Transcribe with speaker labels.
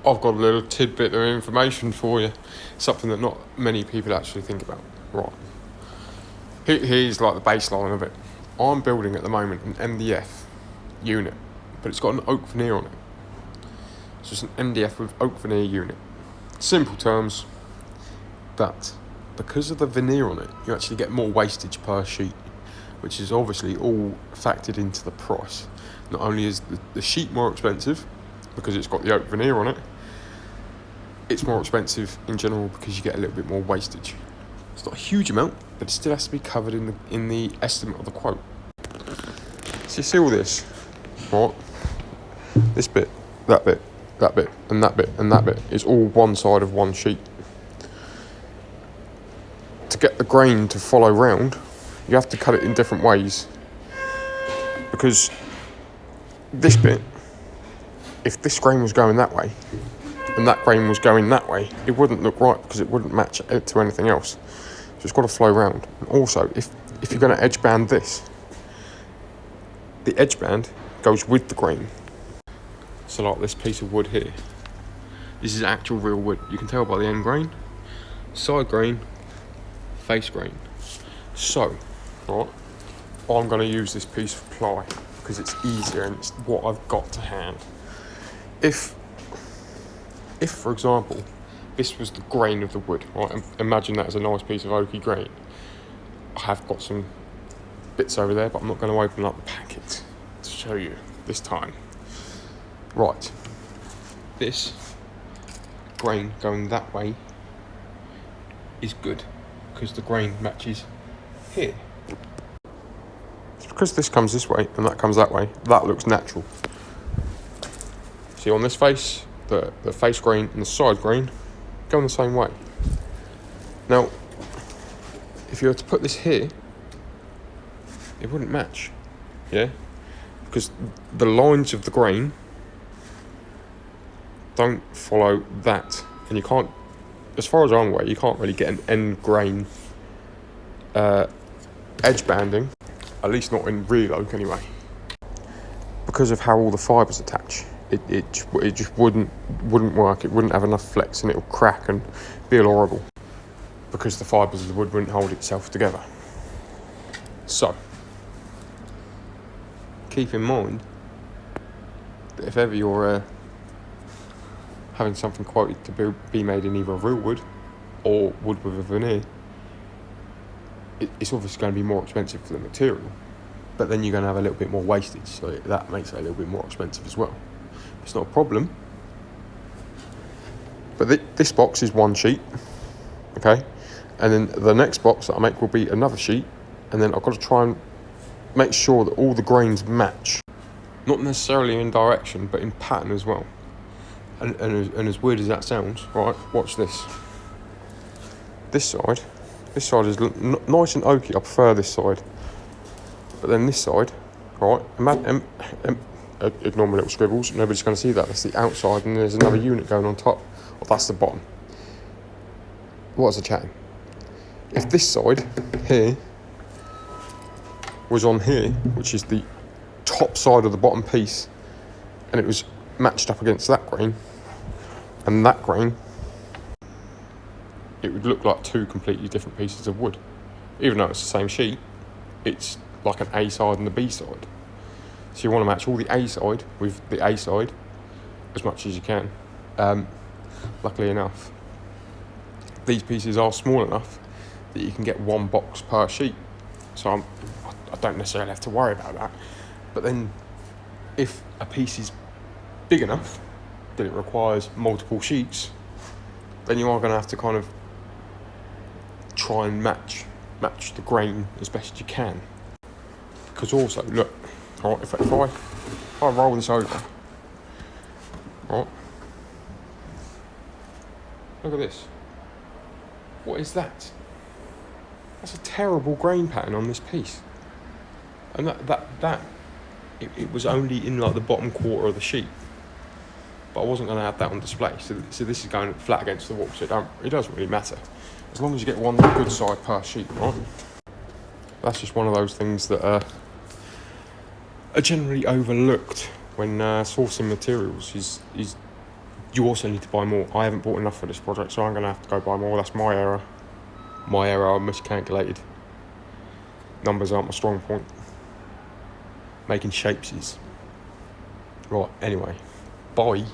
Speaker 1: I've got a little tidbit of information for you, something that not many people actually think about. Right, here's like the baseline of it. I'm building at the moment an MDF unit, but it's got an oak veneer on it. So it's an MDF with oak veneer unit. Simple terms, that because of the veneer on it, you actually get more wastage per sheet, which is obviously all factored into the price. Not only is the sheet more expensive because it's got the oak veneer on it, it's more expensive in general because you get a little bit more wastage. It's not a huge amount, but it still has to be covered in the estimate of the quote. So you see all this, right? This bit, that bit, that bit, and that bit, and that bit is all one side of one sheet. To get the grain to follow round, you have to cut it in different ways. Because this bit, if this grain was going that way, and that grain was going that way, it wouldn't look right because it wouldn't match it to anything else. So it's got to flow round. And also, if you're going to edge band this, the edge band goes with the grain. So like this piece of wood here, this is actual real wood. You can tell by the end grain, side grain, face grain. So, right, I'm going to use this piece of ply because it's easier and it's what I've got to hand. If for example, this was the grain of the wood, right? Imagine that as a nice piece of oaky grain. I have got some bits over there, but I'm not going to open up the packet to show you this time. Right, this grain going that way is good because the grain matches here. It's because this comes this way and that comes that way, that looks natural. See, on this face, the face grain and the side grain go in the same way. Now, if you were to put this here, it wouldn't match, yeah? Because the lines of the grain don't follow that, and you can't, as far as I'm aware, you can't really get an end grain edge banding, at least not in real oak anyway, because of how all the fibres attach. It just wouldn't work. It wouldn't have enough flex and it'll crack and be all horrible because the fibres of the wood wouldn't hold itself together. So, keep in mind that if ever you're having something quoted to be made in either real wood or wood with a veneer, it's obviously going to be more expensive for the material, but then you're going to have a little bit more wastage, so that makes it a little bit more expensive as well. It's not a problem. But this box is one sheet, okay? And then the next box that I make will be another sheet, and then I've got to try and make sure that all the grains match. Not necessarily in direction, but in pattern as well. And as weird as that sounds, right, watch this. This side is nice and oaky, I prefer this side. But then this side, right, ignore my little scribbles, nobody's going to see that. That's the outside and there's another unit going on top. Well, that's the bottom. What was I chatting? If this side here was on here, which is the top side of the bottom piece, and it was matched up against that grain and that grain, it would look like two completely different pieces of wood. Even though it's the same sheet, it's like an A side and a B side. So you want to match all the A side with the A side as much as you can. Luckily enough, these pieces are small enough that you can get one box per sheet. So I don't necessarily have to worry about that. But then if a piece is big enough that it requires multiple sheets, then you are going to have to kind of try and match the grain as best you can. Because also, look, right, if I roll this over, right, look at this. What is that? That's a terrible grain pattern on this piece. And it was only in like the bottom quarter of the sheet. But I wasn't going to have that on display. So this is going flat against the wall, so it doesn't really matter. As long as you get one good side per sheet, right? That's just one of those things that are generally overlooked when sourcing materials is You also need to buy more. I haven't bought enough for this project, so I'm going to have to go buy more. That's my error. My error, I miscalculated. Numbers aren't my strong point. Making shapes is. Right, anyway. Bye.